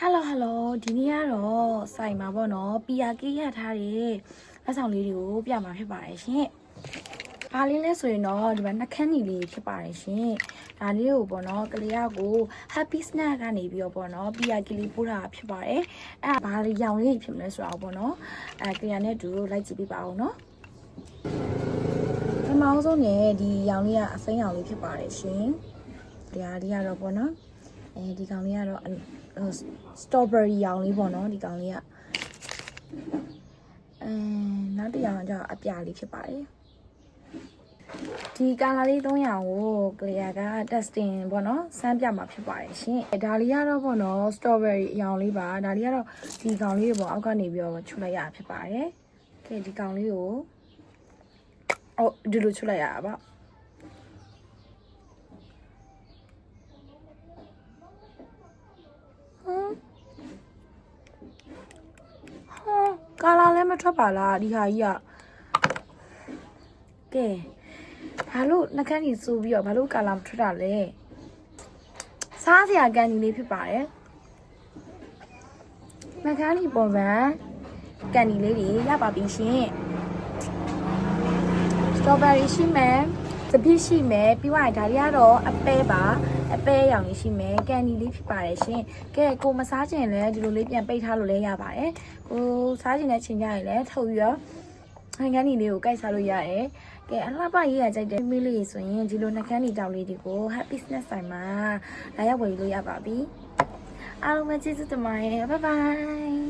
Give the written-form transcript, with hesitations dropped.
Hello ဒီနေ့ကတော့စိုက်မှာပေါ့နော်ပီယာကေးရထားတဲ့လက်ဆောင်လေးတွေကိုပြမှာဖြစ်ပါတယ်ရှင်။ဘာလေးလဲဆိုရင်တော့ဒီမှာနှက်ခမ်းညီလေးဖြစ်ပါတယ်ရှင်။ဒါလေးကိုပေါ့နော်ကလေးကို Happy Snack ကနေပြီးတော့ပေါ့နော်ပီယာကေးလေးပို့တာဖြစ်ပါတယ်။အဲ့ဒါဘာလေးရောင်လေးဖြစ်မလဲဆိုတော့ပေါ့နော်။ကလေးနဲ့တူလိုက်ကြည့်ပြပါအောင်နော်။ပထမဆုံးနဲ့ဒီရောင်လေးကအစိမ်းရောင်လေးဖြစ်ပါတယ်ရှင်။ဒီဟာလေးကတော့ပေါ့နော်။ဒီကောင်လေးကတော့ strawberry ရောင်လေးပေါ့နော်ဒီကောင်လေးကနောက်တစ်ရောင်ကျတော့အပြာလေးဖြစ်ပါတယ်ဒီကာလာလေး3ရောင်ကိုကလျာက testing ပေါ့နော်စမ်းပြမှာဖြစ်ပါတယ်ရှင်ဒါလေးကတော့ပေါ့နော် strawberry အရောင်လေးပါဒါလေးကတော့ဒီကောင်လေးပေါ့အောက်ကနေပြီးတော့ချုပ်လိုက်ရဖြစ်ပါတယ်ကဲဒီကောင်လေးကိုဒီလိုချုပ်လိုက်ရပါကာလာလည်းမထွက်ပါလားဒီဟာကြီးကဲဘာလို့နှကန်းကြီးစိုးပြီးတော့ဘာလို့ကာလာမထွက်တာလဲစားစရာကန်ကြီးလေးဖြစ်ပါတယ်နှကန်းကြီးပုံစံကန်ကြီးလေးတွေရပါပြီရှင်စတော်ဘယ်ရီရှိမယ်စပစ်ရှိမယ်ပြီးတော့ဒါတွေကတော့အပဲပါအပဲရောင်လေးရှိမယ်ကန်ဒီလေးဖြစ်ပါတယ်ရှင်ကဲကိုမစားချင်လဲဒီလိုလေးပြန်ပိတ်ထားလို့လည်းရပါတယ်ကိုစားချင်တဲ့ချိန်ကျရင်လည်းထုတ်ပြီးတော့ဟန်ကန်ဒီလေးကိုကိုက်စားလို့ရတယ်ကဲအလှပရေးရကြိုက်တဲ့မီးလေးဆိုရင်ဒီလိုနှကန်းဒီတောင်လေးတွေကို Happy Snack ဆိုင်မှာလာရောက်ဝယ်လို့ရပါပြီအားလုံးပဲကျေးဇူးတင်ပါတယ် bye bye